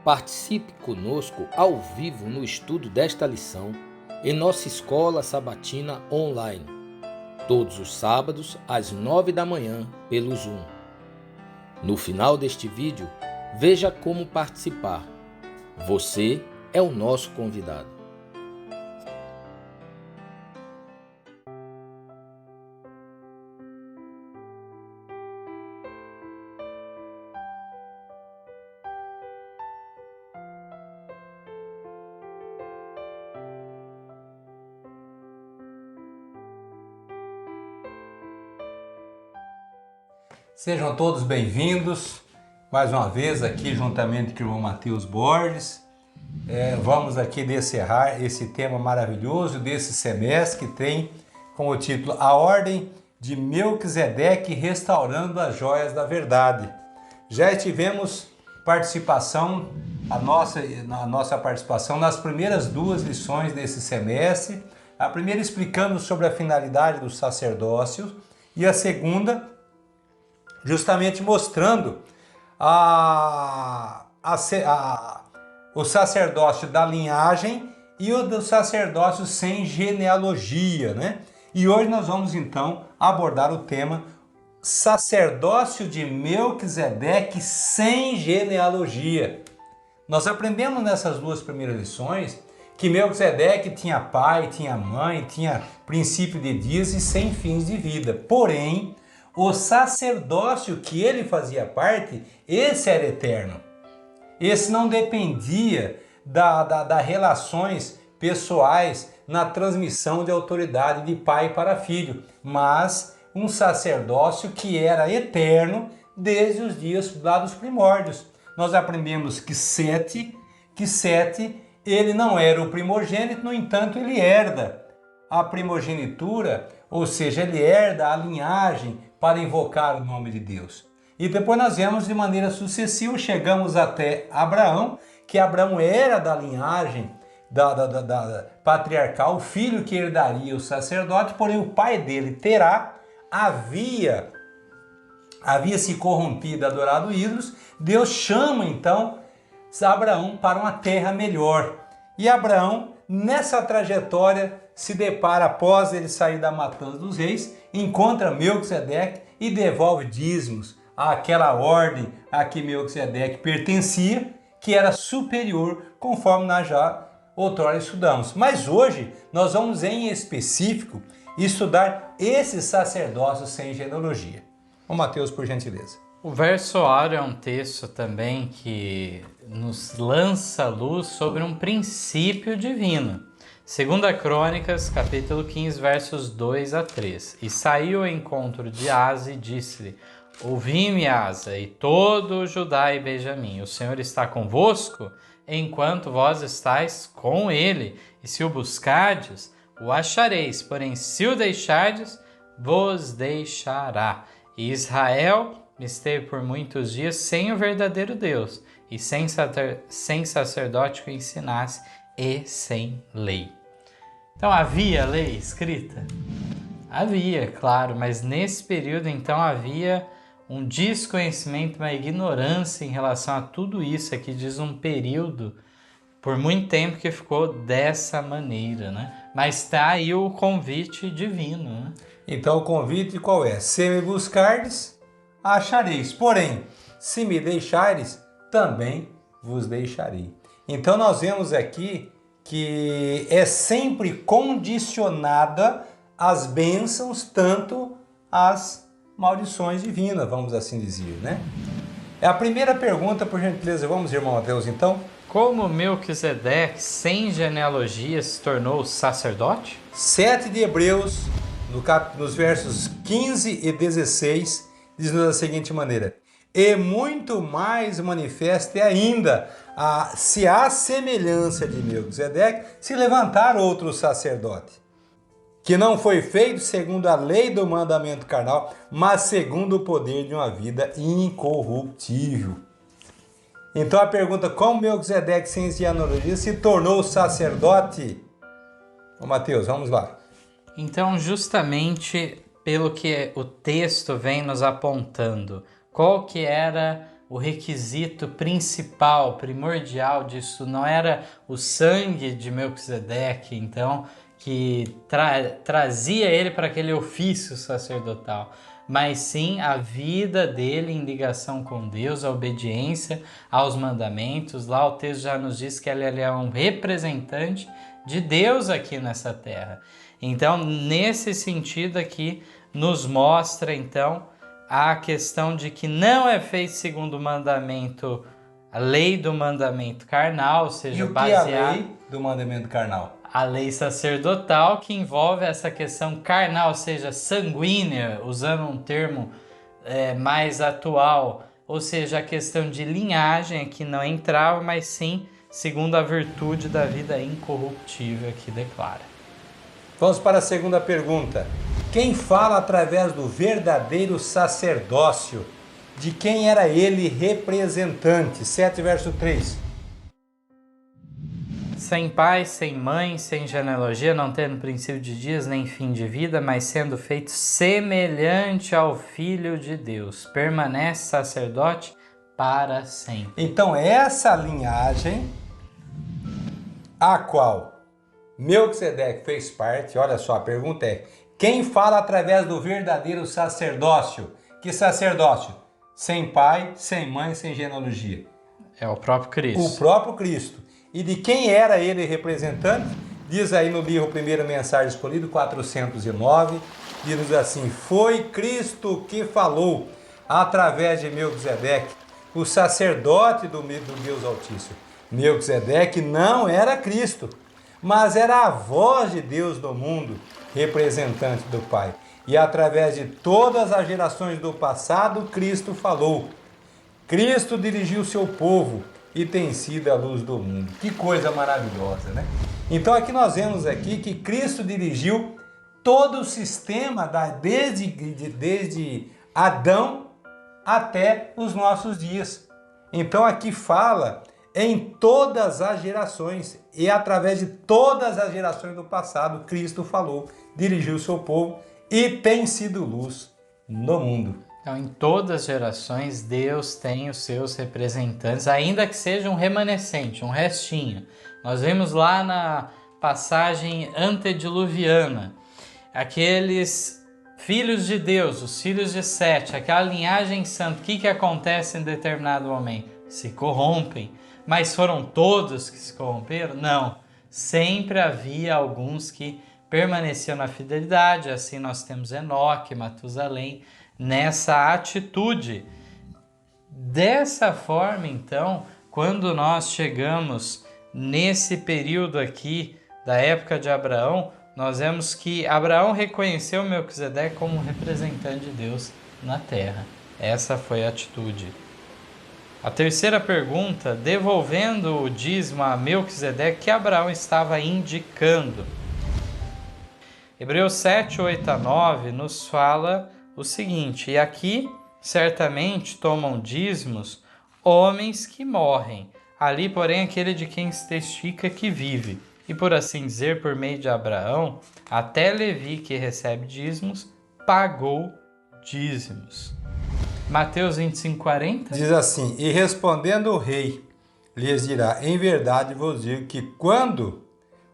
Participe conosco ao vivo no estudo desta lição em nossa escola sabatina online, todos os sábados às 9 da manhã pelo Zoom. No final deste vídeo, veja como participar. Você é o nosso convidado. Sejam todos bem-vindos, mais uma vez aqui juntamente com o irmão Matheus Borges. Vamos aqui encerrar esse tema maravilhoso desse semestre que tem como título A Ordem de Melquisedeque Restaurando as Joias da Verdade. Já tivemos participação, a nossa participação nas primeiras duas lições desse semestre, a primeira explicando sobre a finalidade do sacerdócio e a segunda justamente mostrando o sacerdócio da linhagem e o do sacerdócio sem genealogia, né? E hoje nós vamos então abordar o tema sacerdócio de Melquisedeque sem genealogia. Nós aprendemos nessas duas primeiras lições que Melquisedeque tinha pai, tinha mãe, tinha princípio de dias e sem fins de vida. Porém, o sacerdócio que ele fazia parte, esse era eterno. Esse não dependia das relações pessoais na transmissão de autoridade de pai para filho, mas um sacerdócio que era eterno desde os dias lá dos primórdios. Nós aprendemos que Sete, ele não era o primogênito, no entanto ele herda a primogenitura, ou seja, ele herda a linhagem para invocar o nome de Deus. E depois nós vemos de maneira sucessiva, chegamos até Abraão, que Abraão era da linhagem da patriarcal, o filho que herdaria o sacerdote, porém o pai dele, Terá, havia se corrompido, adorado ídolos. Deus chama então Abraão para uma terra melhor. E Abraão, nessa trajetória, se depara após ele sair da matança dos reis, encontra Melquisedeque e devolve dízimos àquela ordem a que Melquisedeque pertencia, que era superior, conforme nós já outrora estudamos. Mas hoje nós vamos em específico estudar esse sacerdócio sem genealogia. Ô Mateus, por gentileza. O verso áureo é um texto também que nos lança luz sobre um princípio divino. 2 Crônicas, capítulo 15, versos 2 a 3. E saiu ao encontro de Asa e disse-lhe: Ouvi-me, Asa, e todo o Judá e Benjamim, o Senhor está convosco, enquanto vós estáis com ele, e se o buscardes, o achareis, porém se o deixardes, vos deixará. E Israel esteve por muitos dias sem o verdadeiro Deus, e sem sacerdote que o ensinasse, e sem lei. Então havia lei escrita? Havia, claro, mas nesse período então havia um desconhecimento, uma ignorância em relação a tudo isso. Aqui diz um período, por muito tempo, que ficou dessa maneira, né? Mas está aí o convite divino, né? Então o convite qual é? Se me buscardes, achareis. Porém, se me deixares, também vos deixarei. Então nós vemos aqui que é sempre condicionada às bênçãos, tanto às maldições divinas, vamos assim dizer, né? É a primeira pergunta, por gentileza. Vamos, irmão Mateus, então. Como Melquisedeque, sem genealogia, se tornou sacerdote? 7 de Hebreus, nos versos 15 e 16, diz-nos da seguinte maneira: E muito mais manifesta ainda, se há semelhança de Melquisedeque, se levantar outro sacerdote, que não foi feito segundo a lei do mandamento carnal, mas segundo o poder de uma vida incorruptível. Então a pergunta: como Melquisedeque sem genealogia se tornou sacerdote? Ô Mateus, vamos lá. Então, justamente pelo que o texto vem nos apontando, qual que era o requisito principal, primordial disso não era o sangue de Melquisedeque, então, que trazia ele para aquele ofício sacerdotal, mas sim a vida dele em ligação com Deus, a obediência aos mandamentos. Lá o texto já nos diz que ele é um representante de Deus aqui nessa terra. Então, nesse sentido aqui, nos mostra, então, a questão de que não é feito segundo o mandamento, a lei do mandamento carnal, ou seja, E o que baseado... é a lei do mandamento carnal? A lei sacerdotal, que envolve essa questão carnal, ou seja, sanguínea, usando um termo mais atual, ou seja, a questão de linhagem que não entrava, mas sim segundo a virtude da vida incorruptível que declara. Vamos para a segunda pergunta. Quem fala através do verdadeiro sacerdócio? De quem era ele representante? 7 verso 3. Sem pai, sem mãe, sem genealogia, não tendo princípio de dias nem fim de vida, mas sendo feito semelhante ao Filho de Deus, permanece sacerdote para sempre. Então essa linhagem a qual Melquisedeque fez parte, olha só, a pergunta é: quem fala através do verdadeiro sacerdócio? Que sacerdócio? Sem pai, sem mãe, sem genealogia. É o próprio Cristo. O próprio Cristo. E de quem era ele representante? Diz aí no livro Primeira Mensagem Escolhida, 409, diz assim: foi Cristo que falou através de Melquisedeque, o sacerdote do Deus Altíssimo. Melquisedeque não era Cristo, mas era a voz de Deus no mundo, representante do Pai. E através de todas as gerações do passado, Cristo falou. Cristo dirigiu o seu povo e tem sido a luz do mundo. Que coisa maravilhosa, né? Então aqui nós vemos aqui que Cristo dirigiu todo o sistema desde Adão até os nossos dias. Então aqui fala em todas as gerações e através de todas as gerações do passado, Cristo falou, dirigiu o seu povo e tem sido luz no mundo. Então, em todas as gerações, Deus tem os seus representantes, ainda que seja um remanescente, um restinho. Nós vemos lá na passagem antediluviana, aqueles filhos de Deus, os filhos de Sete, aquela linhagem santa, o que acontece em determinado momento? Se corrompem. Mas foram todos que se corromperam? Não. Sempre havia alguns que permaneciam na fidelidade. Assim nós temos Enoque, Matusalém, nessa atitude. Dessa forma, então, quando nós chegamos nesse período aqui da época de Abraão, nós vemos que Abraão reconheceu Melquisedeque como representante de Deus na terra. Essa foi a atitude. A terceira pergunta, devolvendo o dízimo a Melquisedeque, que Abraão estava indicando. Hebreus 7, 8 a 9 nos fala o seguinte: e aqui certamente tomam dízimos homens que morrem, ali porém aquele de quem se testifica que vive. E por assim dizer, por meio de Abraão, até Levi, que recebe dízimos, pagou dízimos. Mateus 25, 40. Diz assim: e respondendo o rei, lhes dirá, em verdade vos digo que quando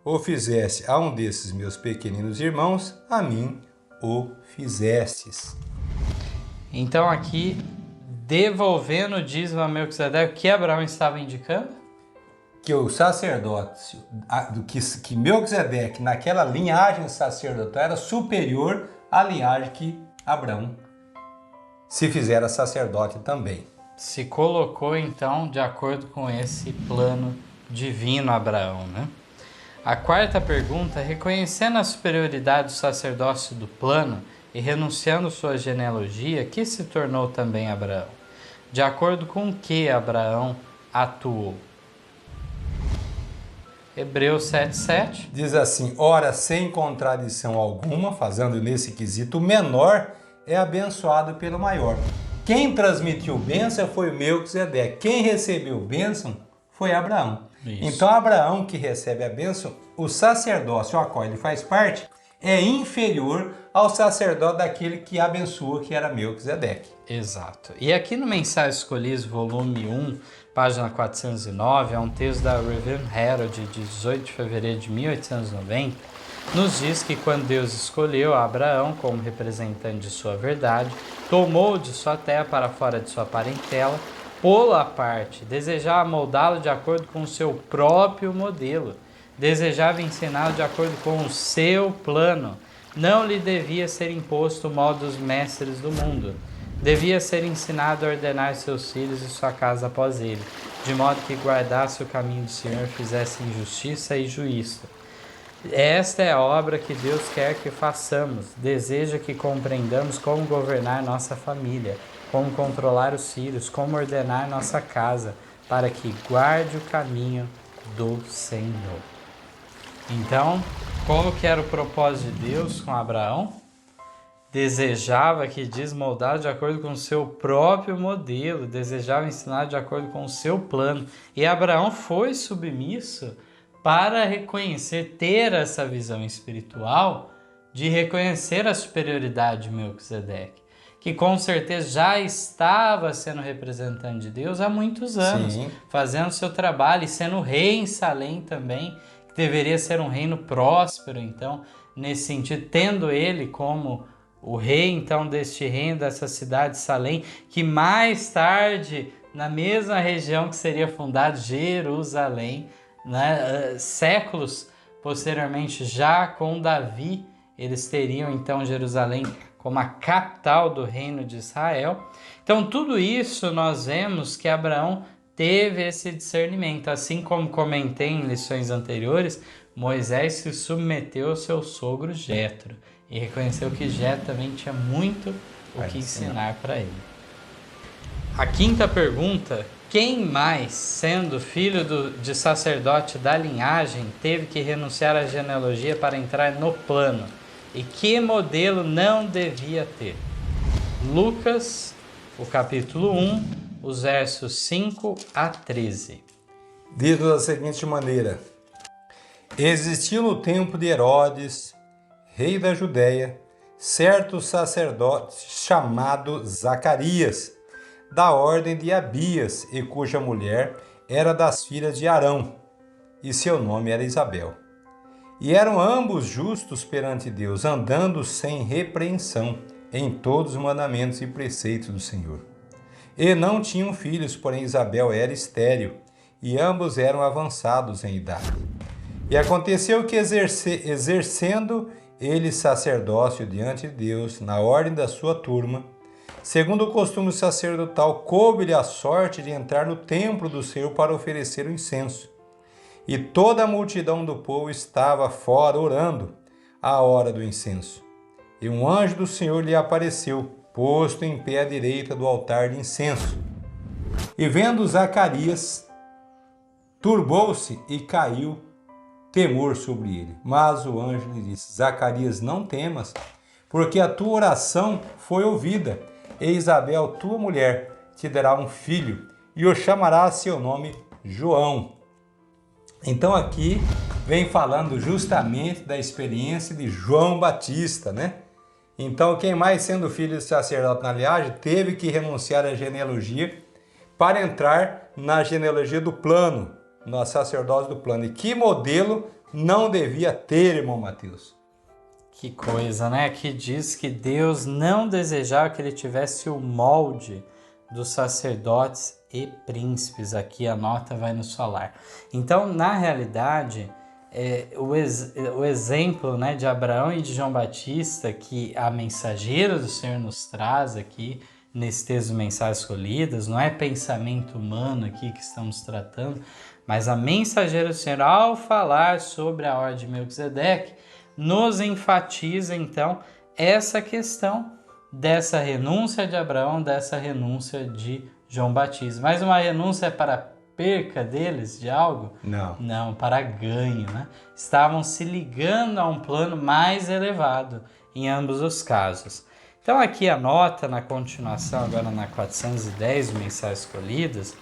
o fizesse a um desses meus pequeninos irmãos, a mim o fizestes. Então aqui, devolvendo o dízimo a Melquisedeque, o que Abraão estava indicando? Que o sacerdócio, que Melquisedeque, naquela linhagem sacerdotal, era superior à linhagem que Abraão se fizera sacerdote também. Se colocou então de acordo com esse plano divino Abraão, né? A quarta pergunta, reconhecendo a superioridade do sacerdócio do plano e renunciando sua genealogia, que se tornou também Abraão? De acordo com que Abraão atuou? Hebreus 7,7 diz assim: ora, sem contradição alguma, fazendo nesse quesito, o menor é abençoado pelo maior. Quem transmitiu bênção foi Melquisedeque. Quem recebeu bênção foi Abraão. Isso. Então Abraão, que recebe a bênção, o sacerdócio a qual ele faz parte, é inferior ao sacerdote daquele que abençoa, que era Melquisedeque. Exato. E aqui no Mensagens Escolhidas, volume 1, página 409, é um texto da Review Herald, de 18 de fevereiro de 1890, nos diz que quando Deus escolheu Abraão como representante de sua verdade, tomou-o de sua terra para fora de sua parentela, pô-lo à parte, desejava moldá-lo de acordo com o seu próprio modelo, desejava ensiná-lo de acordo com o seu plano. Não lhe devia ser imposto o modo dos mestres do mundo. Devia ser ensinado a ordenar seus filhos e sua casa após ele, de modo que guardasse o caminho do Senhor, fizesse justiça e juízo. Esta é a obra que Deus quer que façamos. Deseja que compreendamos como governar nossa família, como controlar os filhos, como ordenar nossa casa, para que guarde o caminho do Senhor. Então, qual que era o propósito de Deus com Abraão? Desejava que desmoldar de acordo com o seu próprio modelo, desejava ensinar de acordo com o seu plano. E Abraão foi submisso para reconhecer, ter essa visão espiritual de reconhecer a superioridade de Melquisedeque, que com certeza já estava sendo representante de Deus há muitos anos, Sim. fazendo seu trabalho e sendo rei em Salém também, que deveria ser um reino próspero, então, nesse sentido, tendo ele como o rei, então, deste reino, dessa cidade de Salém, que mais tarde, na mesma região que seria fundada Jerusalém, né, séculos posteriormente, já com Davi, eles teriam então Jerusalém como a capital do reino de Israel. Então tudo isso nós vemos que Abraão teve esse discernimento, assim como comentei em lições anteriores, Moisés se submeteu ao seu sogro Jetro e reconheceu que Jetro também tinha muito o que ensinar para ele. A quinta pergunta: quem mais, sendo filho de sacerdote da linhagem, teve que renunciar à genealogia para entrar no plano? E que modelo não devia ter? Lucas, o capítulo 1, os versos 5 a 13. Diz da seguinte maneira: existia no tempo de Herodes, rei da Judéia, certo sacerdote chamado Zacarias, da ordem de Abias, e cuja mulher era das filhas de Arão, e seu nome era Isabel. E eram ambos justos perante Deus, andando sem repreensão em todos os mandamentos e preceitos do Senhor. E não tinham filhos, porém Isabel era estéril, e ambos eram avançados em idade. E aconteceu que, exercendo ele sacerdócio diante de Deus, na ordem da sua turma, segundo o costume sacerdotal, coube-lhe a sorte de entrar no templo do Senhor para oferecer o incenso. E toda a multidão do povo estava fora orando à hora do incenso. E um anjo do Senhor lhe apareceu, posto em pé à direita do altar de incenso. E vendo Zacarias, turbou-se e caiu temor sobre ele. Mas o anjo lhe disse: Zacarias, não temas, porque a tua oração foi ouvida. E Isabel, tua mulher, te dará um filho, e o chamará a seu nome João. Então aqui vem falando justamente da experiência de João Batista, né? Então quem mais, sendo filho de sacerdote na linhagem, teve que renunciar à genealogia para entrar na genealogia do plano, no sacerdócio do plano. E que modelo não devia ter, irmão Mateus? Que coisa, né? Que diz que Deus não desejava que ele tivesse o molde dos sacerdotes e príncipes. Aqui a nota vai nos falar. Então, na realidade, o exemplo, né, de Abraão e de João Batista, que a mensageira do Senhor nos traz aqui nesse texto de Mensagens Escolhidas, não é pensamento humano aqui que estamos tratando, mas a mensageira do Senhor, ao falar sobre a ordem de Melquisedeque, nos enfatiza então essa questão dessa renúncia de Abraão, dessa renúncia de João Batista. Mas uma renúncia para a perca deles de algo? Não. Não, para ganho, né? Estavam se ligando a um plano mais elevado em ambos os casos. Então aqui a nota, na continuação, agora na 410, Mensagens Escolhidas,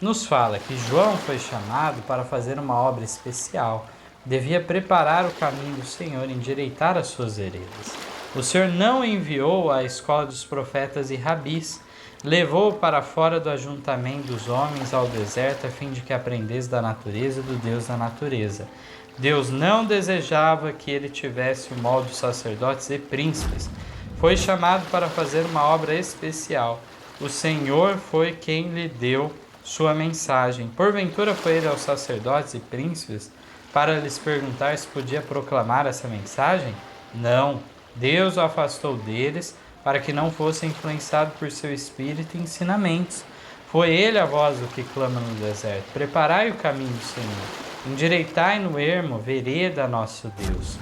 nos fala que João foi chamado para fazer uma obra especial, devia preparar o caminho do Senhor, endireitar as suas veredas. O Senhor não enviou à escola dos profetas e rabis, levou-o para fora do ajuntamento dos homens ao deserto, a fim de que aprendesse da natureza do Deus da natureza. Deus não desejava que ele tivesse o molde dos sacerdotes e príncipes. Foi chamado para fazer uma obra especial. O Senhor foi quem lhe deu sua mensagem. Porventura foi ele aos sacerdotes e príncipes para lhes perguntar se podia proclamar essa mensagem? Não. Deus o afastou deles para que não fosse influenciado por seu espírito e ensinamentos. Foi ele a voz do que clama no deserto. Preparai o caminho do Senhor. Endireitai no ermo vereda nosso Deus.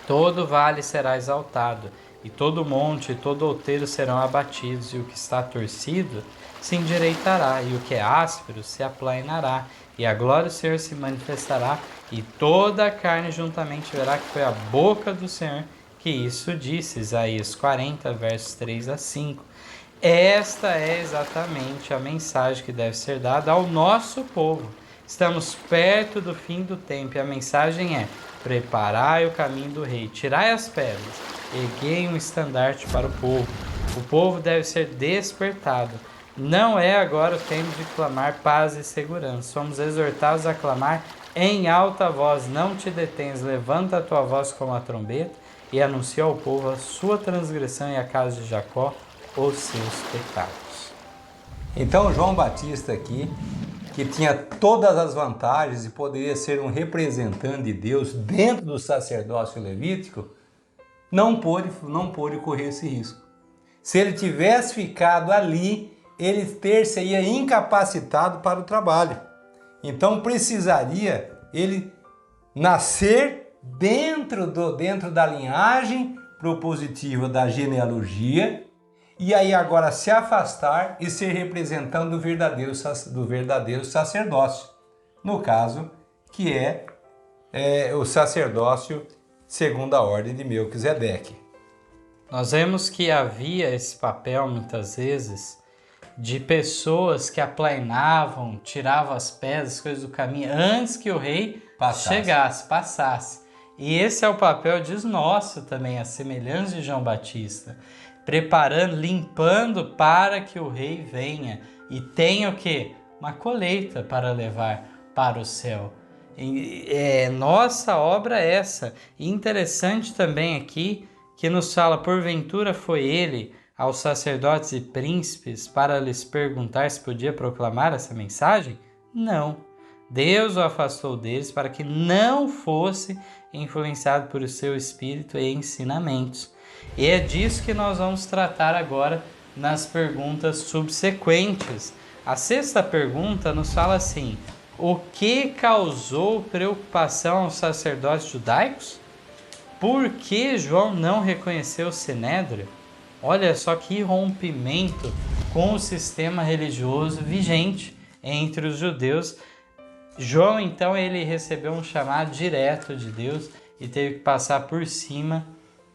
Todo vale será exaltado, e todo monte e todo outeiro serão abatidos, e o que está torcido se endireitará, e o que é áspero se aplainará, e a glória do Senhor se manifestará, e toda a carne juntamente verá que foi a boca do Senhor que isso disse. Isaías 40, versos 3 a 5. Esta é exatamente a mensagem que deve ser dada ao nosso povo. Estamos perto do fim do tempo, e a mensagem é: preparai o caminho do rei, tirai as pedras, erguei um estandarte para o povo. O povo deve ser despertado. Não é agora o tempo de clamar paz e segurança. Somos exortados a clamar em alta voz. Não te detenhas, levanta a tua voz como a trombeta e anuncia ao povo a sua transgressão e à casa de Jacó os seus pecados. Então João Batista aqui, que tinha todas as vantagens e poderia ser um representante de Deus dentro do sacerdócio levítico, não pôde correr esse risco. Se ele tivesse ficado ali, ele seria incapacitado para o trabalho. Então precisaria ele nascer dentro da linhagem propositiva da genealogia, e aí agora se afastar e ser representante do verdadeiro sacerdócio. No caso, que é o sacerdócio segundo a ordem de Melquisedeque. Nós vemos que havia esse papel, muitas vezes, de pessoas que aplainavam, tiravam as pedras, coisas do caminho, antes que o rei passasse. E esse é o papel, diz nosso também, a semelhança de João Batista, preparando, limpando para que o rei venha e tenha o quê? Uma colheita para levar para o céu. Nossa obra é essa. E interessante também aqui que nos fala: porventura foi ele aos sacerdotes e príncipes para lhes perguntar se podia proclamar essa mensagem? Não. Deus o afastou deles para que não fosse influenciado por seu espírito e ensinamentos. E é disso que nós vamos tratar agora nas perguntas subsequentes. A sexta pergunta nos fala assim: o que causou preocupação aos sacerdotes judaicos? Por que João não reconheceu o Sinédrio? Olha só que rompimento com o sistema religioso vigente entre os judeus. João, então, ele recebeu um chamado direto de Deus e teve que passar por cima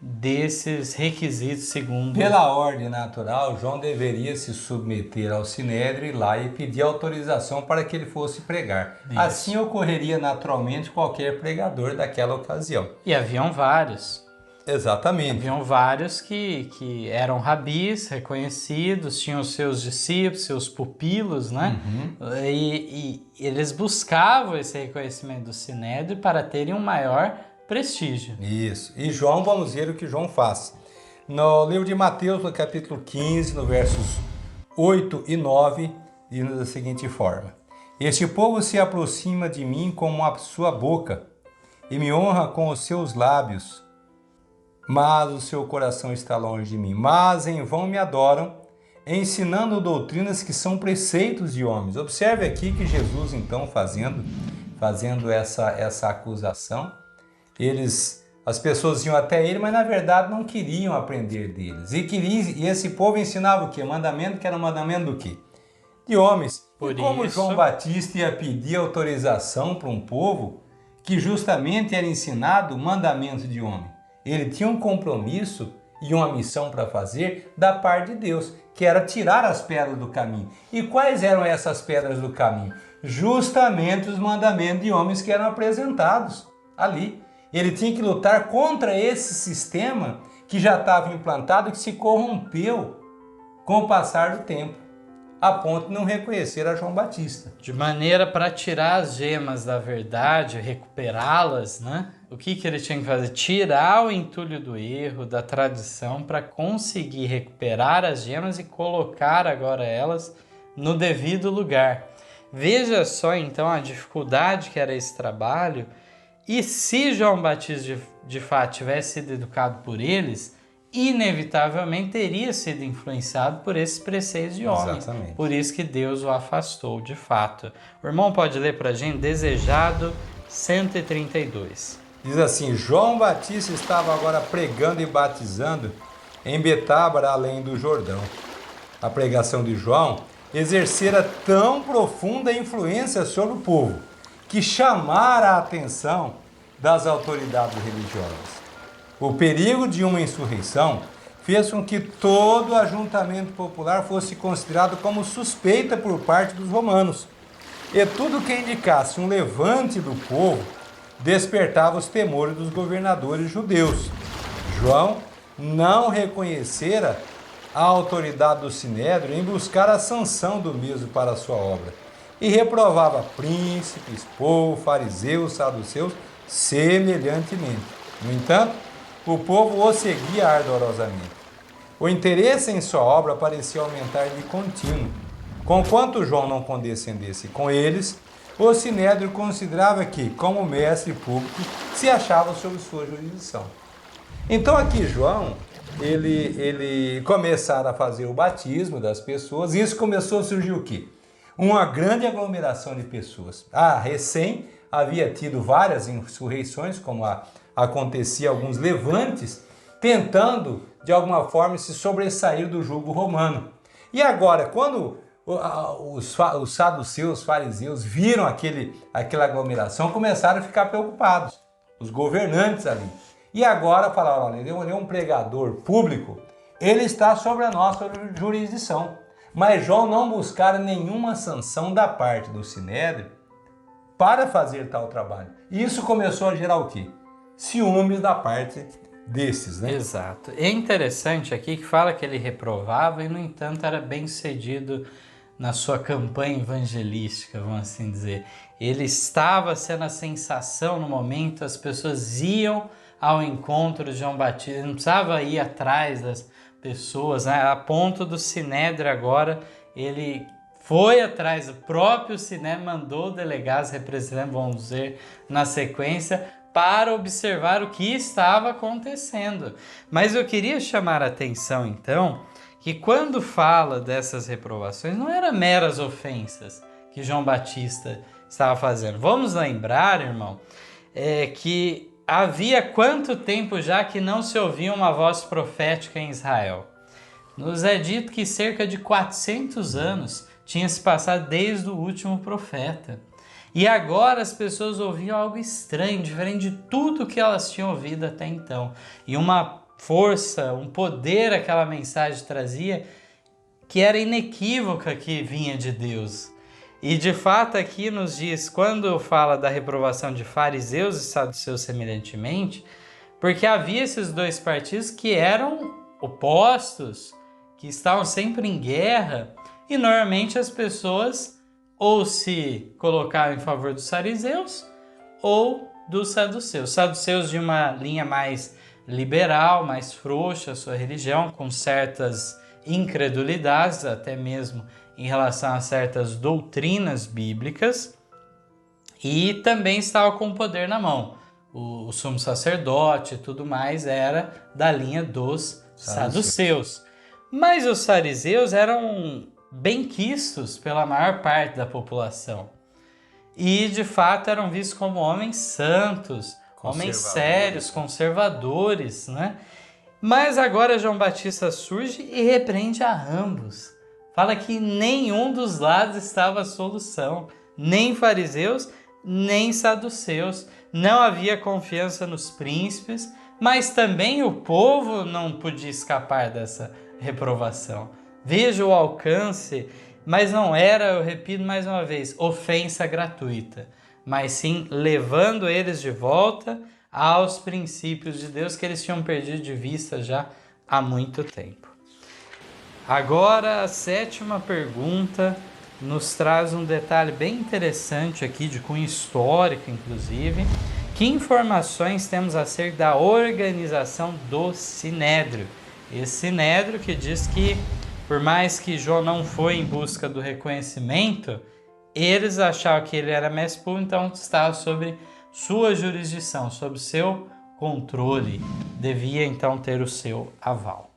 desses requisitos segundo... Pela ordem natural, João deveria se submeter ao Sinédrio e lá e pedir autorização para que ele fosse pregar. Isso. Assim ocorreria naturalmente qualquer pregador daquela ocasião. E haviam vários. Exatamente. Haviam vários que eram rabis reconhecidos, tinham seus discípulos, seus pupilos, né? Uhum. E eles buscavam esse reconhecimento do Sinédrio para terem um maior prestígio. Isso. E João, vamos ver o que João faz. No livro de Mateus, no capítulo 15, no versos 8 e 9, diz da seguinte forma: este povo se aproxima de mim com a sua boca e me honra com os seus lábios, mas o seu coração está longe de mim. Mas em vão me adoram, ensinando doutrinas que são preceitos de homens. Observe aqui que Jesus, então, fazendo essa acusação, as pessoas iam até ele, mas na verdade não queriam aprender deles. E esse povo ensinava o quê? Mandamento que era um mandamento do quê? De homens. E como João Batista ia pedir autorização para um povo que justamente era ensinado mandamento de homem? Ele tinha um compromisso e uma missão para fazer da parte de Deus, que era tirar as pedras do caminho. E quais eram essas pedras do caminho? Justamente os mandamentos de homens que eram apresentados. ali. Ele tinha que lutar contra esse sistema que já estava implantado e que se corrompeu com o passar do tempo, a ponto de não reconhecer a João Batista. De maneira para tirar as gemas da verdade, recuperá-las, né? O que ele tinha que fazer? Tirar o entulho do erro, da tradição, para conseguir recuperar as gemas e colocar agora elas no devido lugar. Veja só então a dificuldade que era esse trabalho. E se João Batista de fato tivesse sido educado por eles, inevitavelmente teria sido influenciado por esses preceitos de homem. Exatamente. Por isso que Deus o afastou de fato. O irmão pode ler para a gente Desejado 132. Diz assim: João Batista estava agora pregando e batizando em Betábara, além do Jordão. A pregação de João exercera tão profunda influência sobre o povo que chamara a atenção das autoridades religiosas. O perigo de uma insurreição fez com que todo o ajuntamento popular fosse considerado como suspeita por parte dos romanos. E tudo que indicasse um levante do povo despertava os temores dos governadores judeus. João não reconhecera a autoridade do Sinédrio em buscar a sanção do mesmo para a sua obra, e reprovava príncipes, povo, fariseus, saduceus, semelhantemente. No entanto, o povo o seguia ardorosamente. O interesse em sua obra parecia aumentar de contínuo. Conquanto João não condescendesse com eles, o Sinédrio considerava que, como mestre público, se achava sob sua jurisdição. Então aqui João, ele começaram a fazer o batismo das pessoas, e isso começou a surgir o quê? Uma grande aglomeração de pessoas. Recém havia tido várias insurreições, como acontecia alguns levantes, tentando de alguma forma se sobressair do jugo romano. E agora, quando os saduceus, os fariseus viram aquela aglomeração, começaram a ficar preocupados, os governantes ali. E agora falaram: olha, ele é um pregador público, ele está sobre a nossa jurisdição. Mas João não buscara nenhuma sanção da parte do Sinédrio para fazer tal trabalho. E isso começou a gerar o quê? Ciúmes da parte desses, né? Exato. É interessante aqui que fala que ele reprovava e, no entanto, era bem sucedido na sua campanha evangelística, vamos assim dizer. Ele estava sendo a sensação no momento, as pessoas iam ao encontro de João Batista, ele não precisava ir atrás das pessoas, né? A ponto do Sinédrio agora, ele foi atrás, o próprio Sinédrio mandou delegados, representantes, vamos dizer, na sequência, para observar o que estava acontecendo. Mas eu queria chamar a atenção, então, que quando fala dessas reprovações, não eram meras ofensas que João Batista estava fazendo. Vamos lembrar, irmão, que havia quanto tempo já que não se ouvia uma voz profética em Israel? Nos é dito que cerca de 400 anos tinha se passado desde o último profeta. E agora as pessoas ouviam algo estranho, diferente de tudo que elas tinham ouvido até então. E uma força, um poder aquela mensagem trazia que era inequívoca que vinha de Deus. E de fato aqui nos diz, quando fala da reprovação de fariseus e saduceus semelhantemente, porque havia esses dois partidos que eram opostos, que estavam sempre em guerra, e normalmente as pessoas ou se colocavam em favor dos fariseus ou dos saduceus. Saduceus de uma linha mais liberal, mais frouxa a sua religião, com certas incredulidades, até mesmo em relação a certas doutrinas bíblicas, e também estava com o poder na mão. O sumo sacerdote e tudo mais era da linha dos saduceus. Mas os fariseus eram benquistos pela maior parte da população. E, de fato, eram vistos como homens santos, homens sérios, conservadores, né? Mas agora João Batista surge e repreende a ambos. Fala que nenhum dos lados estava a solução, nem fariseus, nem saduceus. Não havia confiança nos príncipes, mas também o povo não podia escapar dessa reprovação. Veja o alcance, mas não era, eu repito mais uma vez, ofensa gratuita. mas sim levando eles de volta aos princípios de Deus que eles tinham perdido de vista já há muito tempo. Agora, a 7ª pergunta nos traz um detalhe bem interessante aqui, de cunho histórico, inclusive. Que informações temos acerca da organização do Sinédrio? Esse Sinédrio que diz que, por mais que João não foi em busca do reconhecimento, eles achavam que ele era mestre público, então estava sobre sua jurisdição, sob seu controle, devia então ter o seu aval.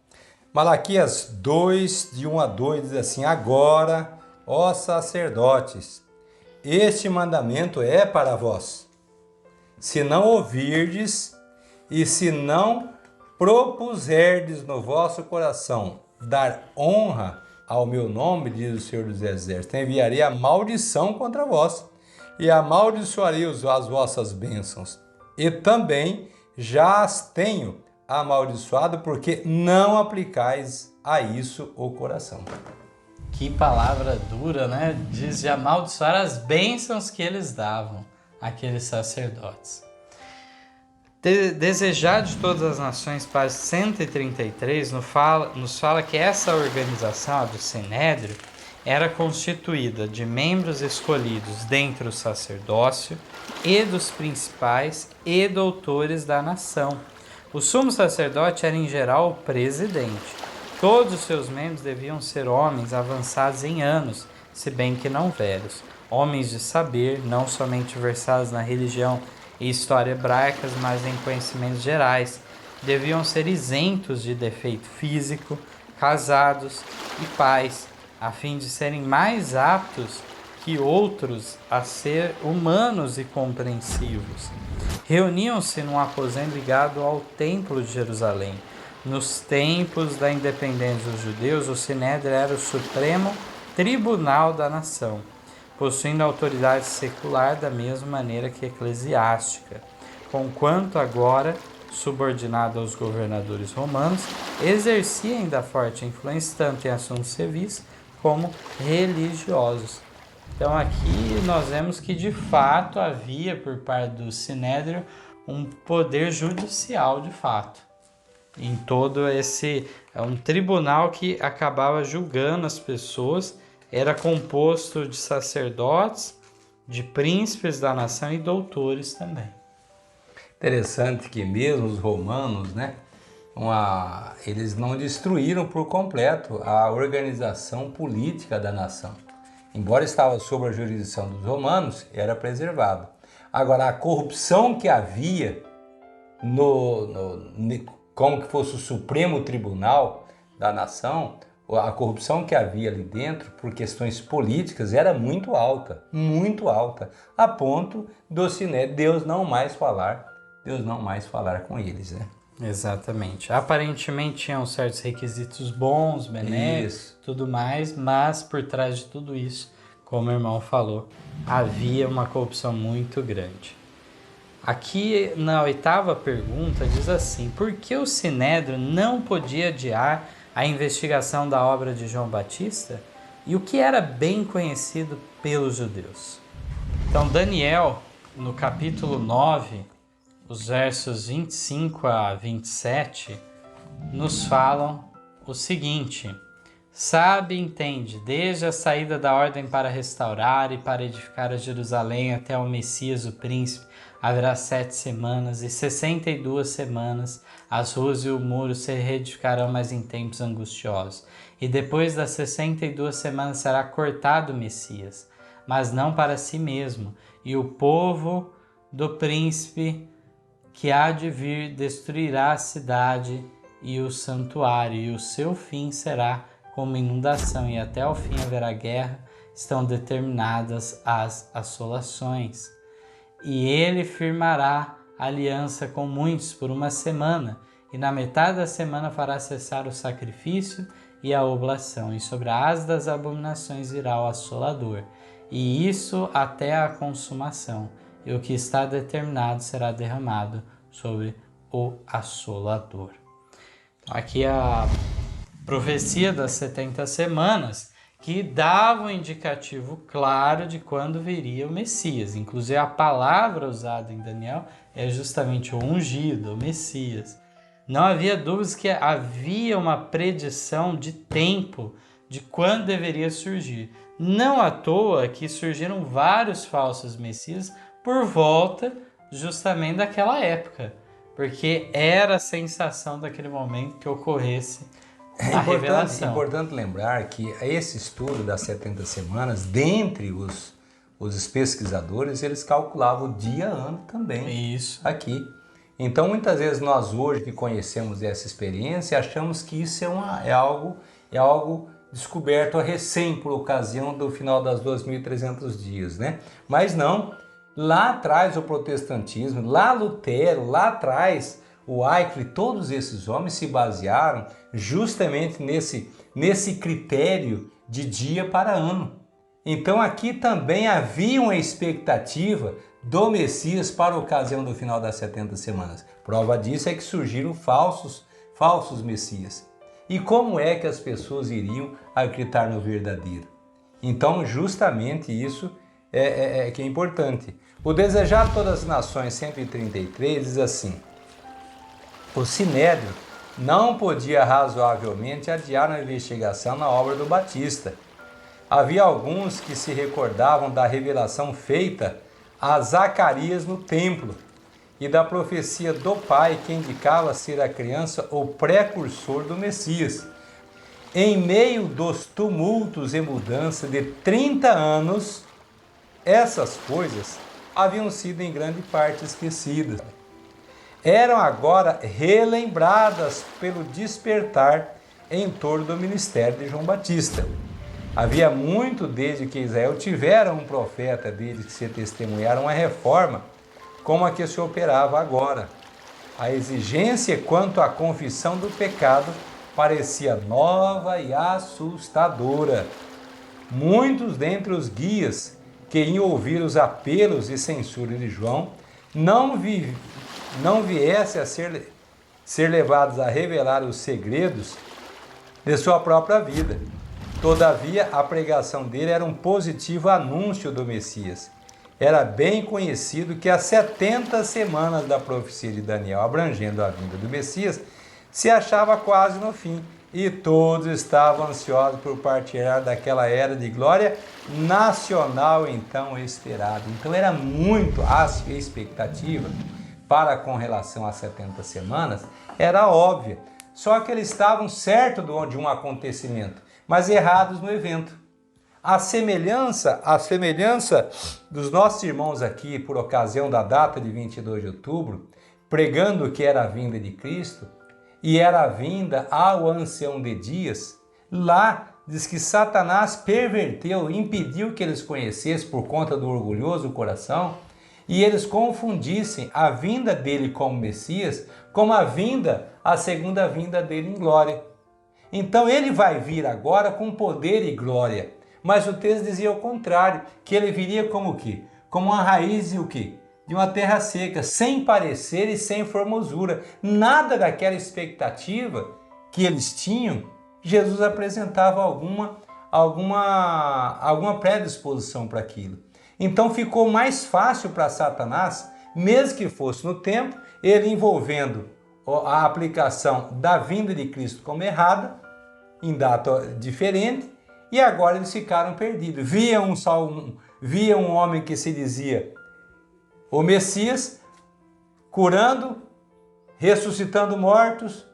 Malaquias 2, de 1 a 2, diz assim: agora, ó sacerdotes, este mandamento é para vós. Se não ouvirdes e se não propuserdes no vosso coração dar honra ao meu nome, diz o Senhor dos Exércitos, enviarei a maldição contra vós e amaldiçoarei as vossas bênçãos. E também já as tenho amaldiçoado, porque não aplicais a isso o coração. Que palavra dura, né? Diz de amaldiçoar as bênçãos que eles davam àqueles sacerdotes. Desejar de todas as nações, página 133, nos fala que essa organização, a do Sinédrio, era constituída de membros escolhidos dentre o sacerdócio e dos principais e doutores da nação. O sumo sacerdote era em geral o presidente. Todos os seus membros deviam ser homens avançados em anos, se bem que não velhos. Homens de saber, não somente versados na religião e história hebraicas, mas em conhecimentos gerais. Deviam ser isentos de defeito físico, casados e pais, a fim de serem mais aptos que outros a ser humanos e compreensivos. Reuniam-se num aposento ligado ao Templo de Jerusalém. Nos tempos da independência dos judeus, o Sinédrio era o supremo tribunal da nação, possuindo autoridade secular da mesma maneira que eclesiástica, conquanto agora, subordinado aos governadores romanos, exercia ainda forte influência tanto em assuntos civis como religiosos. Então aqui nós vemos que de fato havia por parte do Sinédrio um poder judicial de fato. Em todo esse um tribunal que acabava julgando as pessoas, era composto de sacerdotes, de príncipes da nação e doutores também. Interessante que mesmo os romanos, né, eles não destruíram por completo a organização política da nação. Embora estava sob a jurisdição dos romanos, era preservado. Agora, a corrupção que havia como que fosse o Supremo Tribunal da nação, a corrupção que havia ali dentro por questões políticas era muito alta, a ponto do Sinédrio Deus não mais falar com eles, né? Exatamente. Aparentemente tinham certos requisitos bons, benéficos, tudo mais, mas por trás de tudo isso, como o irmão falou, havia uma corrupção muito grande. Aqui na 8ª pergunta diz assim: por que o Sinédrio não podia adiar a investigação da obra de João Batista e o que era bem conhecido pelos judeus? Então Daniel, no capítulo 9, os versos 25 a 27, nos falam o seguinte: sabe e entende, desde a saída da ordem para restaurar e para edificar a Jerusalém até o Messias, o príncipe, haverá 7 semanas e 62 semanas, as ruas e o muro se reedificarão, mas em tempos angustiosos. E depois das 62 semanas será cortado o Messias, mas não para si mesmo, e o povo do príncipe que há de vir destruirá a cidade e o santuário, e o seu fim será como inundação, e até o fim haverá guerra, estão determinadas as assolações. E ele firmará aliança com muitos por 1 semana, e na metade da semana fará cessar o sacrifício e a oblação, e sobre a asa das abominações virá o assolador, e isso até a consumação, e o que está determinado será derramado sobre o assolador. Então, aqui a profecia das 70 semanas, que davam um indicativo claro de quando viria o Messias. Inclusive a palavra usada em Daniel é justamente o ungido, o Messias. Não havia dúvidas que havia uma predição de tempo de quando deveria surgir. Não à toa que surgiram vários falsos messias por volta justamente daquela época, porque era a sensação daquele momento que ocorresse a revelação. É importante lembrar que esse estudo das 70 semanas, dentre os pesquisadores, eles calculavam o dia, ano também. Isso. Aqui. Então, muitas vezes nós hoje que conhecemos essa experiência, achamos que isso é algo descoberto a recém por ocasião do final das 2.300 dias, né? Mas não, lá atrás o protestantismo, lá Lutero, lá atrás o Wycliffe, todos esses homens se basearam justamente nesse critério de dia para ano. Então aqui também havia uma expectativa do Messias para a ocasião do final das 70 semanas. Prova disso é que surgiram falsos Messias. E como é que as pessoas iriam acreditar no verdadeiro? Então justamente isso é que é importante. O Desejar de Todas as Nações 133 diz assim: o Sinédrio não podia razoavelmente adiar a investigação na obra do Batista. Havia alguns que se recordavam da revelação feita a Zacarias no templo e da profecia do pai que indicava ser a criança o precursor do Messias. Em meio dos tumultos e mudança de 30 anos, essas coisas haviam sido em grande parte esquecidas. Eram agora relembradas pelo despertar em torno do ministério de João Batista. Havia muito desde que Israel tivera um profeta, desde que se testemunharam a reforma, como a que se operava agora. A exigência quanto à confissão do pecado parecia nova e assustadora. Muitos dentre os guias que iam ouvir os apelos e censura de João não viessem a ser levados a revelar os segredos de sua própria vida. Todavia, a pregação dele era um positivo anúncio do Messias. Era bem conhecido que as 70 semanas da profecia de Daniel, abrangendo a vinda do Messias, se achava quase no fim, e todos estavam ansiosos por partilhar daquela era de glória nacional então esperada. Então era muito a expectativa para com relação às 70 semanas, era óbvia. Só que eles estavam certos de um acontecimento, mas errados no evento. A semelhança dos nossos irmãos aqui, por ocasião da data de 22 de outubro, pregando que era a vinda de Cristo, e era a vinda ao ancião de dias, lá diz que Satanás perverteu, impediu que eles conhecessem por conta do orgulhoso coração, e eles confundissem a vinda dele como Messias com a segunda vinda dele em glória. Então ele vai vir agora com poder e glória, mas o texto dizia o contrário, que ele viria como o quê? Como uma raiz e o quê? De uma terra seca, sem parecer e sem formosura. Nada daquela expectativa que eles tinham, Jesus apresentava alguma predisposição para aquilo. Então ficou mais fácil para Satanás, mesmo que fosse no tempo, ele envolvendo a aplicação da vinda de Cristo como errada, em data diferente, e agora eles ficaram perdidos. Via um homem que se dizia o Messias, curando, ressuscitando mortos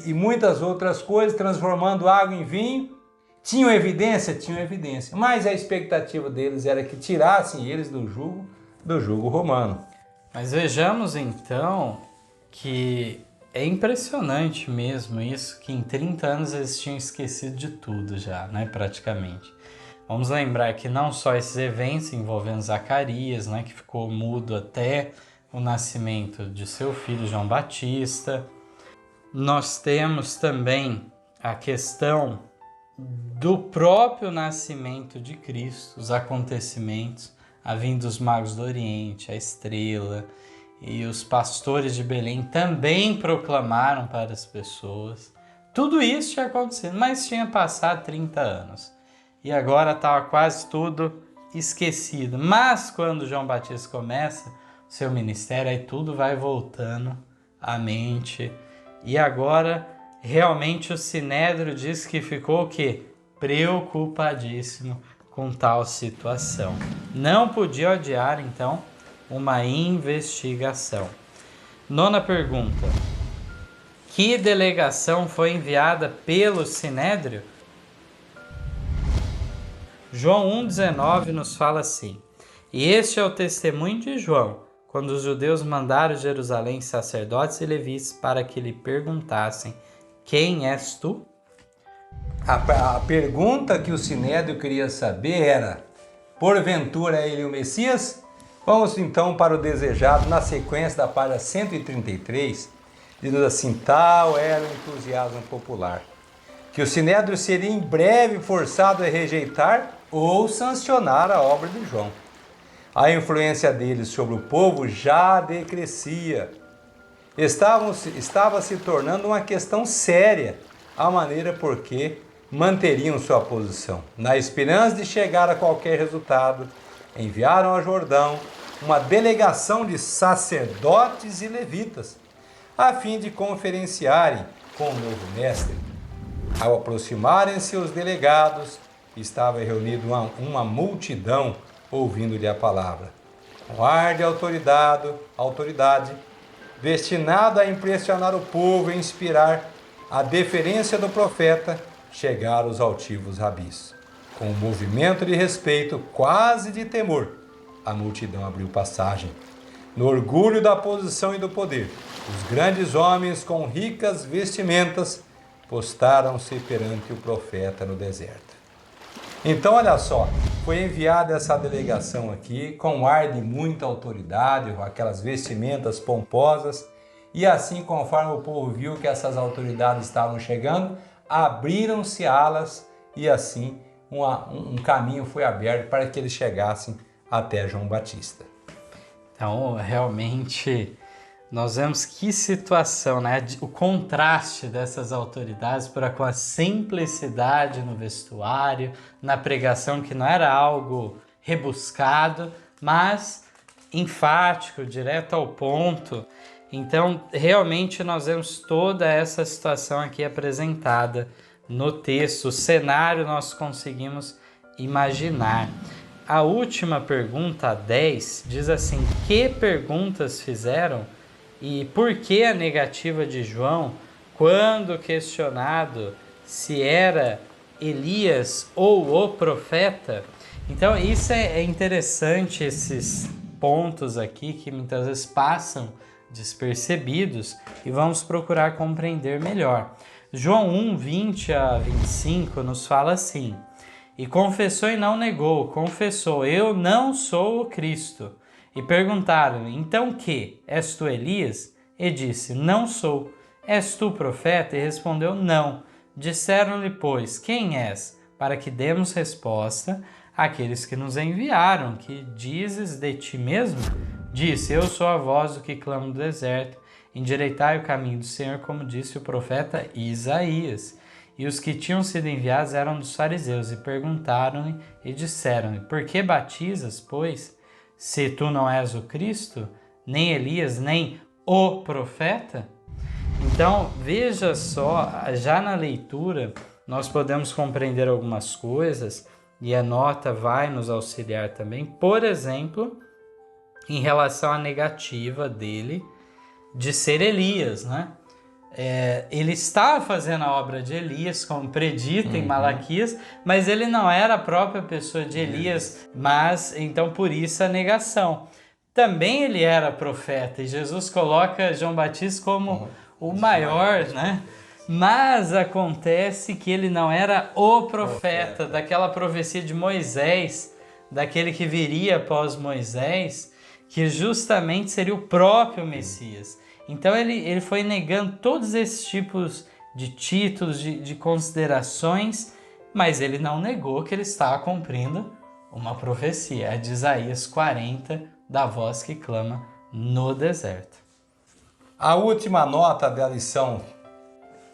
e muitas outras coisas, transformando água em vinho. Tinham evidência? Tinham evidência. Mas a expectativa deles era que tirassem eles do jugo romano. Mas vejamos então que é impressionante mesmo isso, que em 30 anos eles tinham esquecido de tudo já, né, praticamente. Vamos lembrar que não só esses eventos envolvendo Zacarias, né, que ficou mudo até o nascimento de seu filho João Batista. Nós temos também a questão do próprio nascimento de Cristo, os acontecimentos, a vinda dos magos do Oriente, a estrela, e os pastores de Belém também proclamaram para as pessoas. Tudo isso tinha acontecido, mas tinha passado 30 anos. E agora estava quase tudo esquecido. Mas quando João Batista começa o seu ministério, aí tudo vai voltando à mente. E agora, realmente, o Sinédrio diz que ficou o quê? Preocupadíssimo com tal situação. Não podia odiar, então, uma investigação. Nona pergunta. Que delegação foi enviada pelo Sinédrio? João 1,19 nos fala assim: E este é o testemunho de João, quando os judeus mandaram de Jerusalém sacerdotes e levitas para que lhe perguntassem: Quem és tu? A pergunta que o Sinédrio queria saber era: porventura é ele o Messias? Vamos então para o desejado, na sequência da página 133, diz assim: tal era o entusiasmo popular, que o Sinédrio seria em breve forçado a rejeitar ou sancionar a obra de João. A influência deles sobre o povo já decrescia. Estava se tornando uma questão séria a maneira por que manteriam sua posição. Na esperança de chegar a qualquer resultado, enviaram a Jordão uma delegação de sacerdotes e levitas, a fim de conferenciarem com o novo mestre. Ao aproximarem-se os delegados, estava reunida uma multidão ouvindo-lhe a palavra. Com ar de autoridade, destinado a impressionar o povo e inspirar a deferência do profeta, chegaram os altivos rabis. Com um movimento de respeito, quase de temor, a multidão abriu passagem. No orgulho da posição e do poder, os grandes homens com ricas vestimentas postaram-se perante o profeta no deserto. Então, olha só, foi enviada essa delegação aqui com um ar de muita autoridade, com aquelas vestimentas pomposas, e assim, conforme o povo viu que essas autoridades estavam chegando, abriram-se alas e assim um caminho foi aberto para que eles chegassem até João Batista. Então, realmente, nós vemos que situação, né? O contraste dessas autoridades para com a simplicidade no vestuário, na pregação, que não era algo rebuscado, mas enfático, direto ao ponto. Então, realmente, nós vemos toda essa situação aqui apresentada no texto. O cenário nós conseguimos imaginar. A última pergunta, a 10, diz assim: que perguntas fizeram e por que a negativa de João quando questionado se era Elias ou o profeta? Então, isso é interessante, esses pontos aqui que muitas vezes passam despercebidos e vamos procurar compreender melhor. João 1, 20 a 25 nos fala assim: E confessou e não negou, confessou: eu não sou o Cristo. E perguntaram-lhe: então que? És tu Elias? E disse: não sou. És tu profeta? E respondeu: não. Disseram-lhe, pois, quem és? Para que demos resposta àqueles que nos enviaram. Que dizes de ti mesmo? Disse: eu sou a voz do que clama no deserto. Endireitai o caminho do Senhor, como disse o profeta Isaías. E os que tinham sido enviados eram dos fariseus, e perguntaram-lhe e disseram-lhe: por que batizas, pois, se tu não és o Cristo, nem Elias, nem o profeta? Então, veja só, já na leitura, nós podemos compreender algumas coisas, e a nota vai nos auxiliar também. Por exemplo, em relação à negativa dele de ser Elias, né? Ele estava fazendo a obra de Elias, como predita em Malaquias, mas ele não era a própria pessoa de Elias, mas então por isso a negação. Também ele era profeta, e Jesus coloca João Batista como o maior, né? Mas acontece que ele não era o profeta daquela profecia de Moisés, daquele que viria após Moisés, que justamente seria o próprio Messias. Então ele foi negando todos esses tipos de títulos, de considerações, mas ele não negou que ele estava cumprindo uma profecia, a de Isaías 40, da voz que clama no deserto. A última nota da lição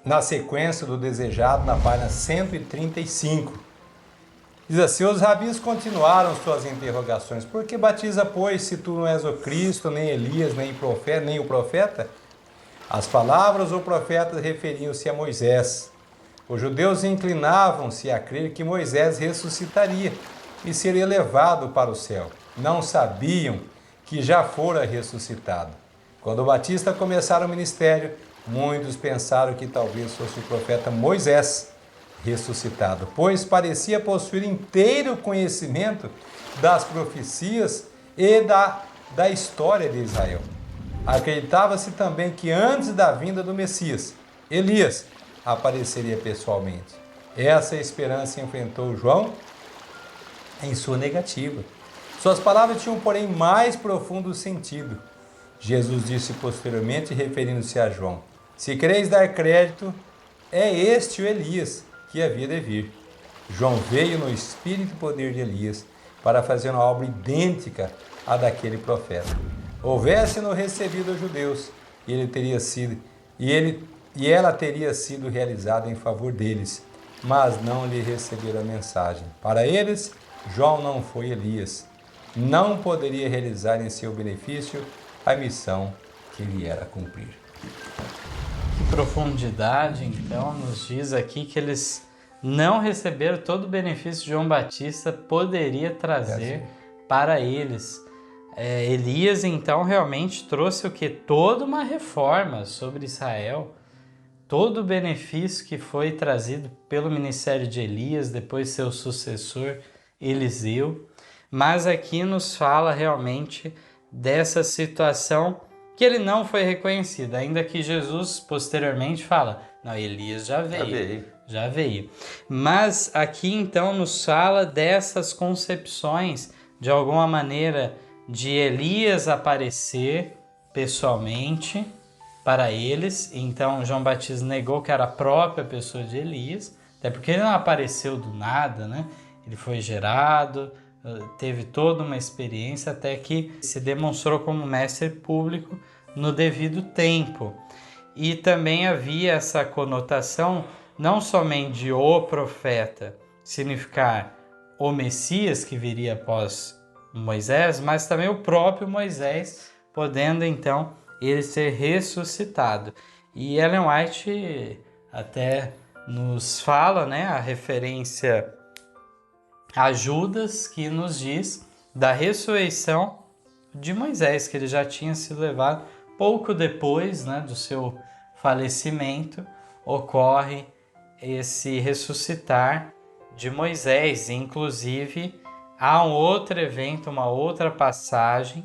na sequência do desejado, na página 135. Diz assim: os rabis continuaram suas interrogações. Por que batiza, pois, se tu não és o Cristo, nem Elias, nem o profeta? As palavras do profeta referiam-se a Moisés. Os judeus inclinavam-se a crer que Moisés ressuscitaria e seria levado para o céu. Não sabiam que já fora ressuscitado. Quando o Batista começara o ministério, muitos pensaram que talvez fosse o profeta Moisés ressuscitado, pois parecia possuir inteiro conhecimento das profecias e da história de Israel. Acreditava-se também que antes da vinda do Messias, Elias apareceria pessoalmente. Essa esperança enfrentou João em sua negativa. Suas palavras tinham, porém, mais profundo sentido. Jesus disse posteriormente, referindo-se a João: se quereis dar crédito, é este o Elias que havia de vir. João veio no espírito e poder de Elias para fazer uma obra idêntica à daquele profeta. Houvesse-no recebido os judeus, e ela teria sido realizada em favor deles, mas não lhe receberam a mensagem. Para eles, João não foi Elias. Não poderia realizar em seu benefício a missão que ele era cumprir. Que profundidade, então, nos diz aqui que eles não receberam todo o benefício que João Batista poderia trazer para eles. Elias, então, realmente trouxe o quê? Toda uma reforma sobre Israel. Todo o benefício que foi trazido pelo ministério de Elias, depois seu sucessor Eliseu. Mas aqui nos fala realmente dessa situação que ele não foi reconhecido, ainda que Jesus posteriormente fala, não, Elias já veio. Mas aqui então nos fala dessas concepções, de alguma maneira, de Elias aparecer pessoalmente para eles. Então João Batista negou que era a própria pessoa de Elias, até porque ele não apareceu do nada, né? Ele foi gerado, teve toda uma experiência até que se demonstrou como mestre público no devido tempo. E também havia essa conotação não somente de o profeta significar o Messias que viria após Moisés, mas também o próprio Moisés, podendo então ele ser ressuscitado. E Ellen White até nos fala, né, a referência a Judas, que nos diz da ressurreição de Moisés, que ele já tinha sido levado pouco depois, né, do seu falecimento, ocorre esse ressuscitar de Moisés. Inclusive, há um outro evento, uma outra passagem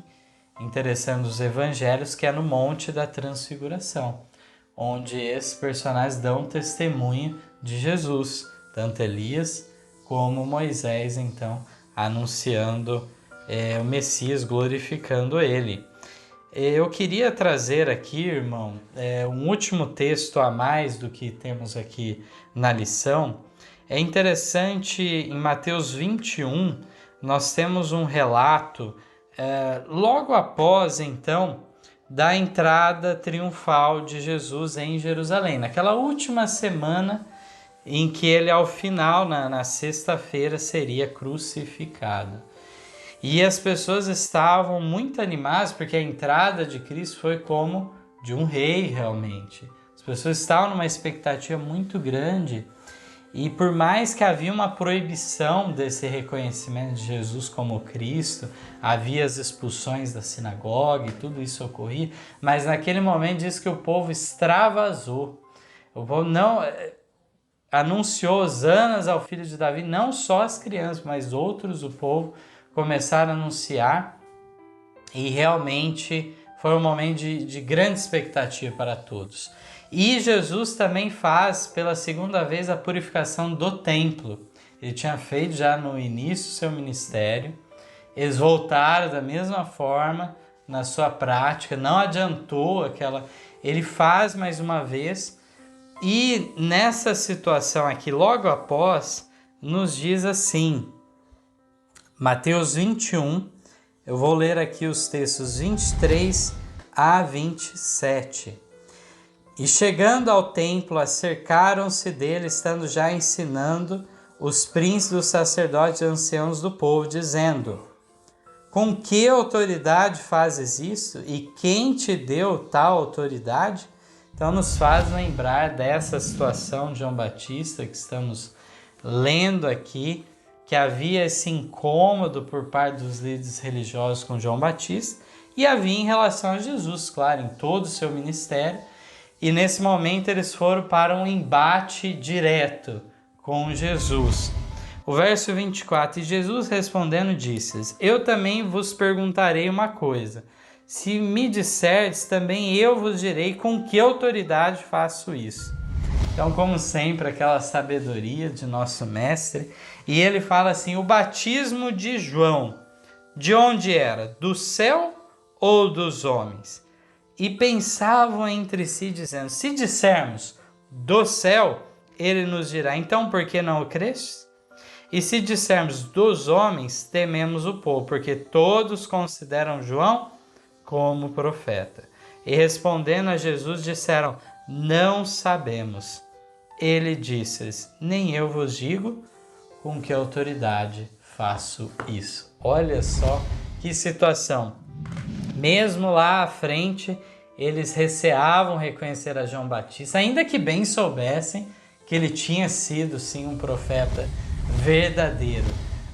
interessante dos evangelhos, que é no Monte da Transfiguração, onde esses personagens dão testemunho de Jesus, tanto Elias como Moisés, então, anunciando o Messias, glorificando ele. Eu queria trazer aqui, irmão, um último texto a mais do que temos aqui na lição. É interessante, em Mateus 21, nós temos um relato, logo após, então, da entrada triunfal de Jesus em Jerusalém, naquela última semana em que ele, ao final, na sexta-feira, seria crucificado. E as pessoas estavam muito animadas, porque a entrada de Cristo foi como de um rei, realmente. As pessoas estavam numa expectativa muito grande, e por mais que havia uma proibição desse reconhecimento de Jesus como Cristo, havia as expulsões da sinagoga e tudo isso ocorria, mas naquele momento diz que o povo extravasou. O povo não anunciou hosanas ao filho de Davi, não só as crianças, mas outros do povo começaram a anunciar, e realmente foi um momento de grande expectativa para todos. E Jesus também faz pela segunda vez a purificação do templo. Ele tinha feito já no início do seu ministério, eles voltaram da mesma forma na sua prática, não adiantou aquela... Ele faz mais uma vez, e nessa situação aqui, logo após, nos diz assim, Mateus 21, eu vou ler aqui os textos 23 a 27. E chegando ao templo, acercaram-se dele, estando já ensinando os príncipes dos sacerdotes e anciãos do povo, dizendo: com que autoridade fazes isso? E quem te deu tal autoridade? Então nos faz lembrar dessa situação de João Batista que estamos lendo aqui, que havia esse incômodo por parte dos líderes religiosos com João Batista, e havia em relação a Jesus, claro, em todo o seu ministério. E nesse momento eles foram para um embate direto com Jesus. O verso 24, e Jesus respondendo disse: eu também vos perguntarei uma coisa. Se me disserdes, também eu vos direi com que autoridade faço isso. Então, como sempre, aquela sabedoria de nosso mestre. E ele fala assim: o batismo de João, de onde era? Do céu ou dos homens? E pensavam entre si, dizendo: se dissermos do céu, ele nos dirá: então por que não o crestes? E se dissermos dos homens, tememos o povo, porque todos consideram João como profeta. E respondendo a Jesus, disseram: não sabemos. Ele disse-lhes: nem eu vos digo com que autoridade faço isso. Olha só que situação. Mesmo lá à frente, eles receavam reconhecer a João Batista, ainda que bem soubessem que ele tinha sido sim um profeta verdadeiro.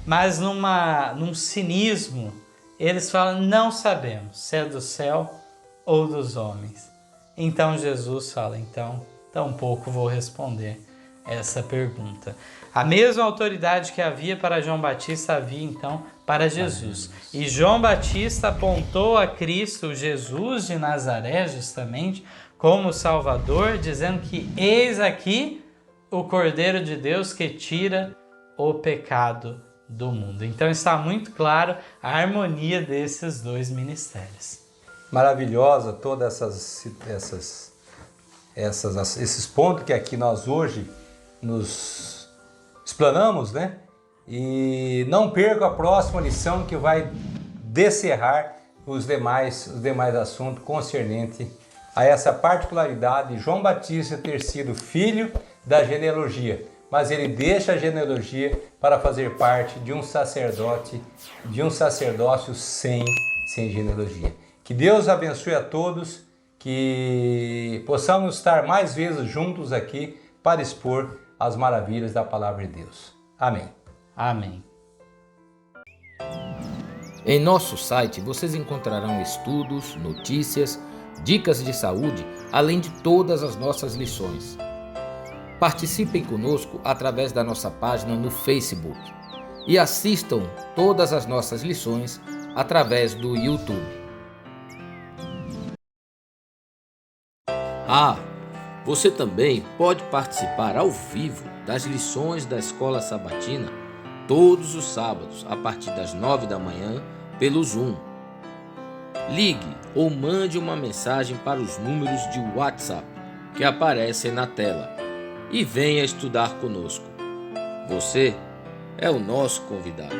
Mas num cinismo, eles falam: não sabemos se é do céu ou dos homens. Então Jesus fala: então, tampouco vou responder essa pergunta. A mesma autoridade que havia para João Batista havia então para Jesus. E João Batista apontou a Cristo, Jesus de Nazaré, justamente, como Salvador, dizendo que eis aqui o Cordeiro de Deus que tira o pecado do mundo. Então está muito claro a harmonia desses dois ministérios. Maravilhosa todas esses pontos que aqui nós hoje nos explanamos, né? E não perca a próxima lição que vai descerrar os demais assuntos concernentes a essa particularidade de João Batista ter sido filho da genealogia, mas ele deixa a genealogia para fazer parte de um sacerdócio sem genealogia. Que Deus abençoe a todos, que possamos estar mais vezes juntos aqui para expor as maravilhas da palavra de Deus. Amém. Amém. Em nosso site vocês encontrarão estudos, notícias, dicas de saúde, além de todas as nossas lições. Participem conosco através da nossa página no Facebook e assistam todas as nossas lições através do YouTube. Você também pode participar ao vivo das lições da Escola Sabatina todos os sábados a partir das 9 da manhã pelo Zoom. Ligue ou mande uma mensagem para os números de WhatsApp que aparecem na tela e venha estudar conosco. Você é o nosso convidado.